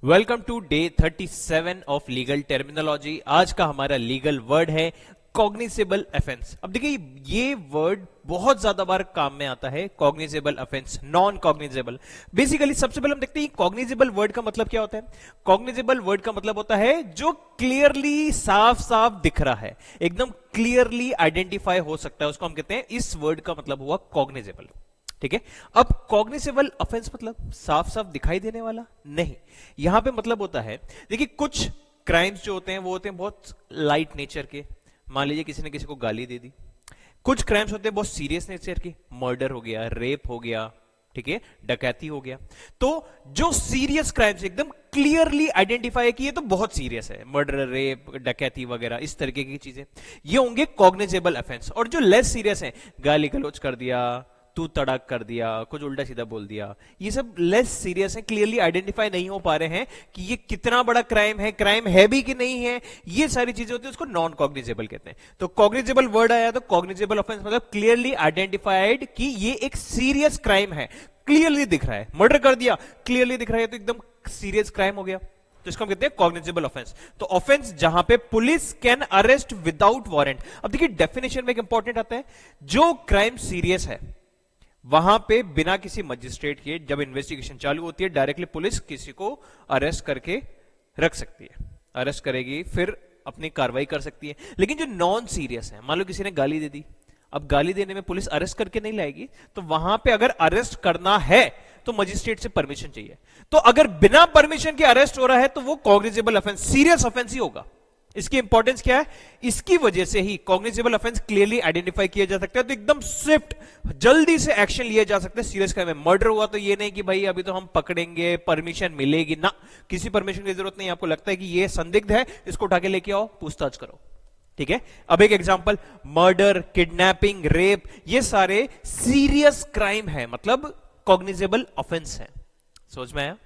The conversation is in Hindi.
Welcome to day 37 of legal terminology. आज का हमारा लीगल वर्ड है कॉग्निजेबल ऑफेंस। अब देखिए ये वर्ड बहुत ज्यादा बार काम में आता है। Cognizable offence, non cognizable. Basically सबसे पहले हम देखते हैं कॉग्निजेबल वर्ड का मतलब क्या होता है। कॉग्निजेबल वर्ड का मतलब होता है जो क्लियरली साफ साफ दिख रहा है, एकदम क्लियरली आइडेंटिफाई हो सकता है, उसको हम कहते हैं, इस वर्ड का मतलब हुआ कॉग्निजेबल। ठीक है। अब कॉग्निजेबल ऑफेंस मतलब साफ साफ दिखाई देने वाला नहीं। यहां पे मतलब होता है, देखिए कुछ क्राइम्स जो होते हैं वो होते हैं बहुत लाइट नेचर के। मान लीजिए किसी ने किसी को गाली दे दी। कुछ क्राइम्स होते हैं बहुत सीरियस नेचर के, मर्डर हो गया, रेप हो गया, ठीक है, डकैती हो गया। तो जो सीरियस क्राइम्स एकदम क्लियरली आइडेंटिफाई है कि ये तो बहुत सीरियस है, मर्डर, रेप, डकैती वगैरह इस तरीके की चीजें, ये होंगे कॉग्निजेबल ऑफेंस। और जो लेस सीरियस है, गाली गलौज कर दिया, तू तड़क कर दिया, कुछ उल्टा सीधा बोल दिया, ये सब लेस सीरियस है, क्लियरली आइडेंटिफाई नहीं हो पा रहे हैं कि ये कितना बड़ा क्राइम है भी कि नहीं है, ये सारी चीजें होती है, उसको नॉन कॉग्निजेबल कहते हैं। तो कॉग्निजेबल वर्ड आया तो कॉग्निजेबल ऑफेंस मतलब क्लियरली आइडेंटिफाइड कि ये एक सीरियस क्राइम है, क्लियरली दिख रहा है। मर्डर कर दिया, क्लियरली दिख रहा है, तो एकदम सीरियस क्राइम हो गया, तो इसको हम कहते हैं कॉग्निजेबल ऑफेंस। तो ऑफेंस जहां पे police can arrest without warrant. अब देखिए डेफिनेशन में एक इंपॉर्टेंट आता है, जो क्राइम सीरियस है वहां पे बिना किसी मजिस्ट्रेट के जब इन्वेस्टिगेशन चालू होती है, डायरेक्टली पुलिस किसी को अरेस्ट करके रख सकती है, अरेस्ट करेगी, फिर अपनी कार्रवाई कर सकती है। लेकिन जो नॉन सीरियस है, मान लो किसी ने गाली दे दी, अब गाली देने में पुलिस अरेस्ट करके नहीं लाएगी, तो वहां पे अगर अरेस्ट करना है तो मजिस्ट्रेट से परमिशन चाहिए। तो अगर बिना परमिशन के अरेस्ट हो रहा है तो वो कॉग्निजेबल ऑफेंस, सीरियस ऑफेंस ही होगा। इसकी इंपॉर्टेंस क्या है, इसकी वजह से ही कॉग्निजेबल ऑफेंस क्लियरली आइडेंटिफाई किया जा सकता है, तो एकदम स्विफ्ट, जल्दी से एक्शन लिया जा सकता है। सीरियस क्राइम में मर्डर हुआ तो ये नहीं कि भाई अभी तो हम पकड़ेंगे, परमिशन मिलेगी ना, किसी परमिशन की जरूरत नहीं। आपको लगता है कि ये संदिग्ध है, इसको उठा के लेके आओ, पूछताछ करो। ठीक है। अब एक एग्जांपल, मर्डर, किडनैपिंग, रेप, ये सारे सीरियस क्राइम है, मतलब कॉग्निजेबल ऑफेंस है। समझ में आया?